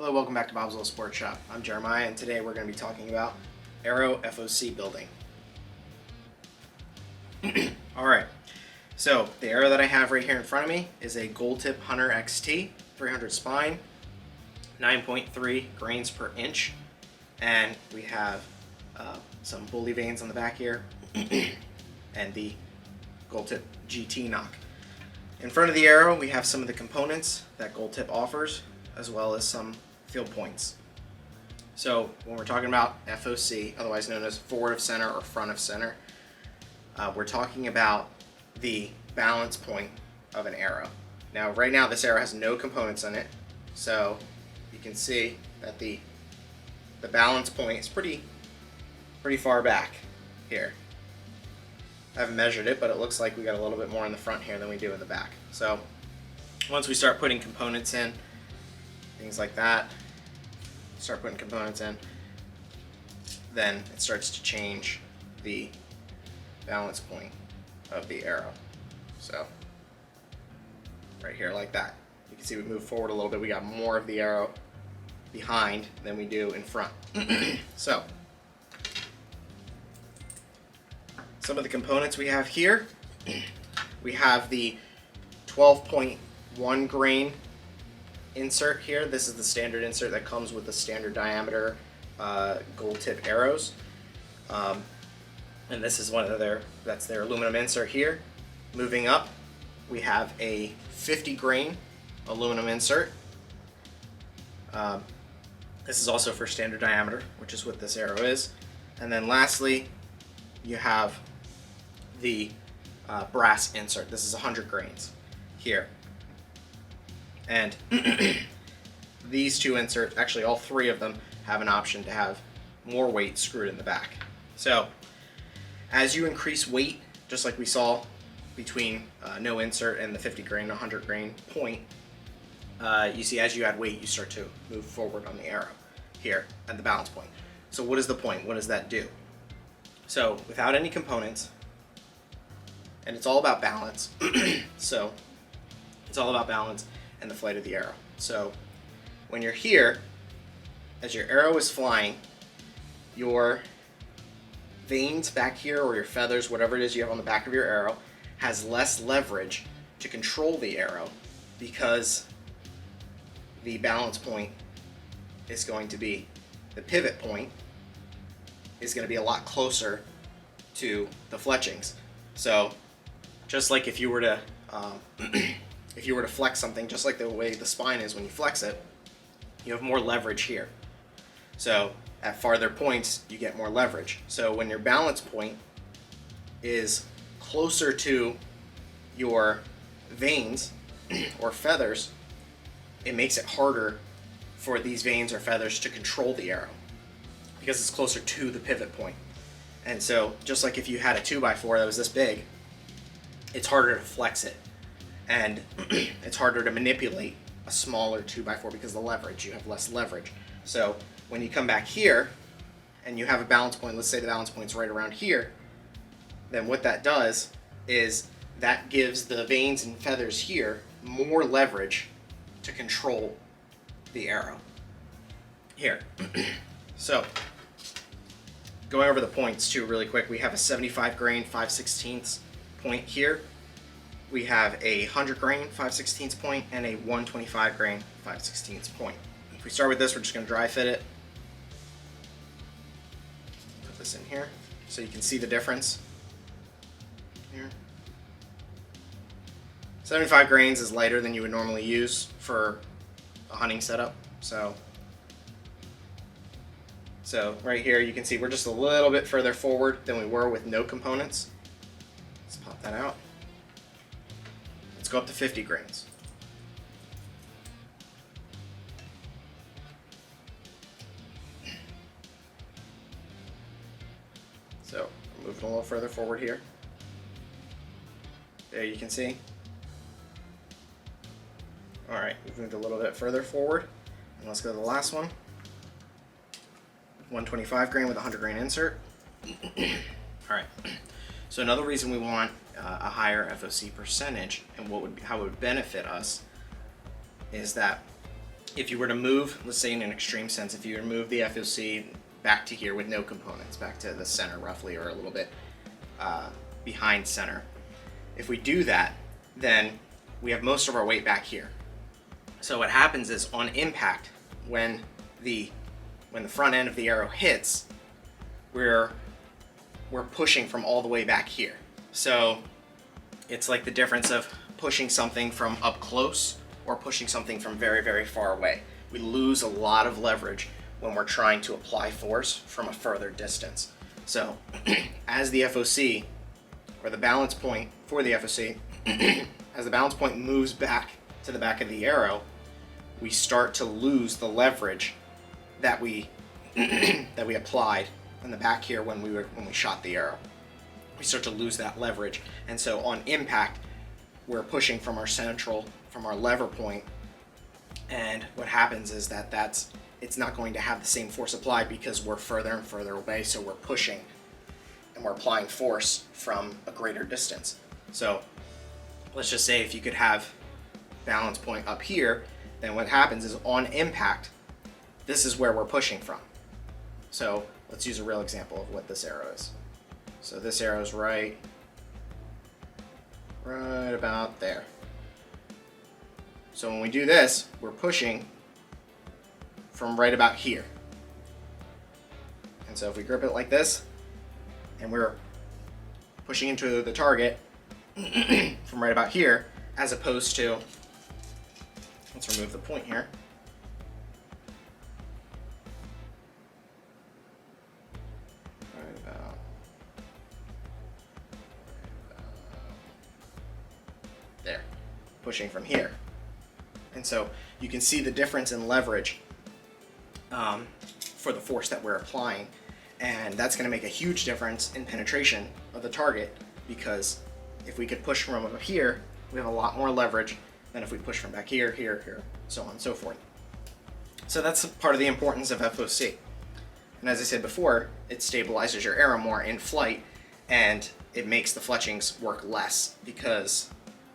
Hello, welcome back to Bob's Little Sports Shop. I'm Jeremiah, and today we're going to be talking about Arrow FOC Building. Alright, so the arrow that I have right here in front of me is a Gold Tip Hunter XT, 300 spine, 9.3 grains per inch, and we have some bully vanes on the back here, and the Gold Tip GT knock. In front of the arrow, we have some of the components that Gold Tip offers, as well as some field points. So when we're talking about FOC, otherwise known as forward of center or front of center, we're talking about the balance point of an arrow. Now right now this arrow has no components in it, so you can see that the balance point is pretty far back here. I haven't measured it, but it looks like we got a little bit more in the front here than we do in the back. So once we start putting components in, things like that, start putting components in, then it starts to change the balance point of the arrow. So right here like that. You can see we move forward a little bit. We got more of the arrow behind than we do in front. So some of the components we have here, we have the 12.1 grain insert here. This is the standard insert that comes with the standard diameter Gold Tip arrows, and this is one of that's their aluminum insert here. Moving up, we have a 50 grain aluminum insert. This is also for standard diameter, which is what this arrow is. And then lastly, you have the brass insert. This is 100 grains here. And these two inserts, actually all three of them, have an option to have more weight screwed in the back. So as you increase weight, just like we saw between no insert and the 50 grain, 100 grain point, you see as you add weight, you start to move forward on the arrow here at the balance point. So what is the point? What does that do? So without any components, and it's all about balance, so it's all about balance and the flight of the arrow. So when you're here, as your arrow is flying, your vanes back here, or your feathers, whatever it is you have on the back of your arrow, has less leverage to control the arrow, because the balance point is going to be, the pivot point is going to be a lot closer to the fletchings. So just like if you were to if you were to flex something, just like the way the spine is when you flex it, you have more leverage here. So at farther points, you get more leverage. So when your balance point is closer to your vanes or feathers, it makes it harder for these vanes or feathers to control the arrow, because it's closer to the pivot point. And so just like if you had a 2x4 that was this big, it's harder to flex it. And it's harder to manipulate a smaller 2x4 because of the leverage. You have less leverage. So when you come back here and you have a balance point, let's say the balance point's right around here, then what that does is that gives the vanes and feathers here more leverage to control the arrow here. So going over the points too really quick, we have a 75 grain 5/16 point here. We have a 100 grain 5/16 point and a 125 grain 5/16 point. If we start with this, we're just going to dry fit it. Put this in here so you can see the difference. Here. 75 grains is lighter than you would normally use for a hunting setup. So right here you can see we're just a little bit further forward than we were with no components. Let's pop that out. Go up to 50 grains. So moving a little further forward here. There you can see. Alright, we've moved a little bit further forward. And let's go to the last one. 125 grain with a 100 grain insert. Alright, so another reason we want a higher FOC percentage, and how it would benefit us, is that if you were to move, let's say in an extreme sense, if you were to move the FOC back to here with no components, back to the center roughly, or a little bit behind center, if we do that, then we have most of our weight back here. So what happens is on impact, when the front end of the arrow hits, we're pushing from all the way back here. So it's like the difference of pushing something from up close or pushing something from very, very far away. We lose a lot of leverage when we're trying to apply force from a further distance. So as the FOC, or the balance point for the FOC, as the balance point moves back to the back of the arrow, we start to lose the leverage that we that we applied in the back here when we shot the arrow. We start to lose that leverage, and so on impact, we're pushing from our lever point, and what happens is that it's not going to have the same force applied because we're further and further away, so we're pushing and we're applying force from a greater distance. So let's just say if you could have balance point up here, then what happens is on impact, this is where we're pushing from. So let's use a real example of what this arrow is. So this arrow is right about there. So when we do this, we're pushing from right about here. And so if we grip it like this, and we're pushing into the target from right about here, as opposed to, let's remove the point here. Right about there, pushing from here. And so you can see the difference in leverage for the force that we're applying. And that's going to make a huge difference in penetration of the target, because if we could push from up here, we have a lot more leverage than if we push from back here, here, so on and so forth. So that's part of the importance of FOC. And as I said before, it stabilizes your arrow more in flight, and it makes the fletchings work less, because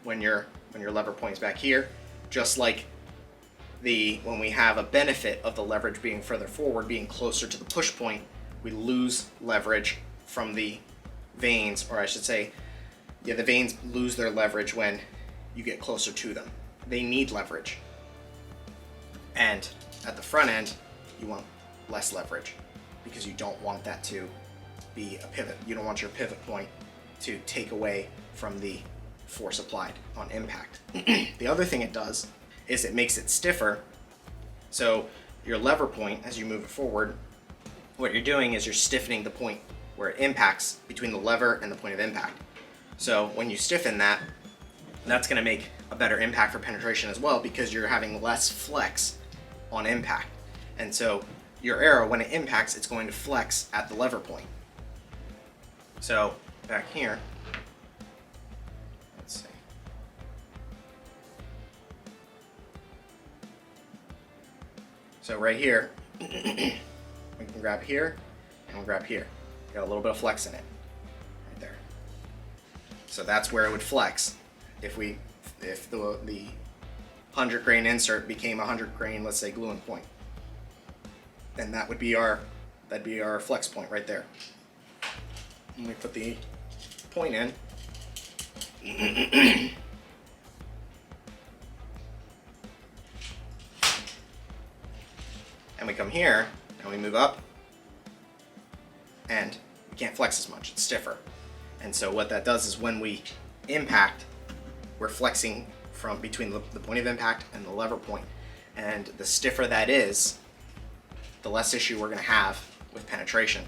when your lever points back here, just like when we have a benefit of the leverage being further forward, being closer to the push point, we lose leverage from the vanes, or I should say, the vanes lose their leverage when you get closer to them. They need leverage. And at the front end, you want less leverage, because you don't want that to be a pivot. You don't want your pivot point to take away from the force applied on impact. The other thing it does is it makes it stiffer. So your lever point, as you move it forward, what you're doing is you're stiffening the point where it impacts between the lever and the point of impact. So when you stiffen that, that's going to make a better impact for penetration as well, because you're having less flex on impact. And so your arrow, when it impacts, it's going to flex at the lever point. So back here, let's see. So right here, we can grab here and we'll grab here. Got a little bit of flex in it, right there. So that's where it would flex if the 100 grain insert became a 100 grain, let's say, glue-in point. Then that'd be our flex point right there. And we put the point in. And we come here and we move up, and we can't flex as much, it's stiffer. And so what that does is when we impact, we're flexing from between the point of impact and the lever point. And the stiffer that is, the less issue we're going to have with penetration.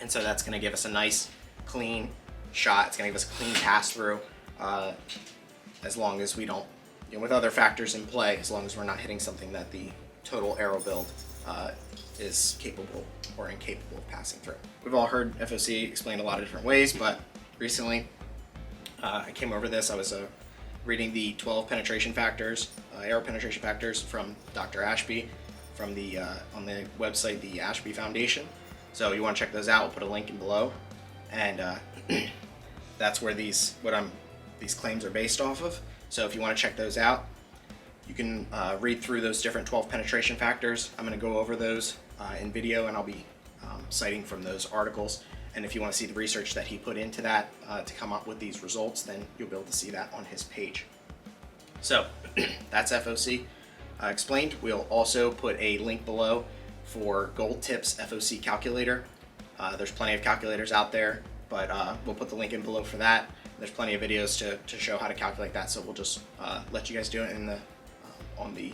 And so that's going to give us a nice, clean shot. It's going to give us a clean pass through, as long as we don't, with other factors in play, as long as we're not hitting something that the total arrow build is capable or incapable of passing through. We've all heard FOC explained a lot of different ways, but recently I came over this. I was reading the 12 penetration factors, arrow penetration factors from Dr. Ashby from the on the website, the Ashby Foundation. So you want to check those out. We'll put a link in below, and that's where these claims are based off of. So if you want to check those out, You can read through those different 12 penetration factors. I'm going to go over those in video, and I'll be citing from those articles. And if you want to see the research that he put into that to come up with these results, then you'll be able to see that on his page. So that's FOC explained. We'll also put a link below for Gold Tips FOC calculator. There's plenty of calculators out there, but we'll put the link in below for that. There's plenty of videos to show how to calculate that, so we'll just let you guys do it in the on the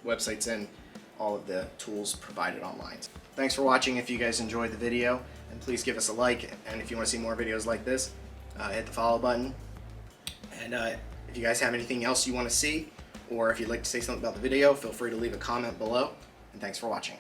websites and all of the tools provided online. Thanks for watching. If you guys enjoyed the video, and please give us a like, and if you want to see more videos like this, hit the follow button. And if you guys have anything else you want to see, or if you'd like to say something about the video, feel free to leave a comment below. And thanks for watching.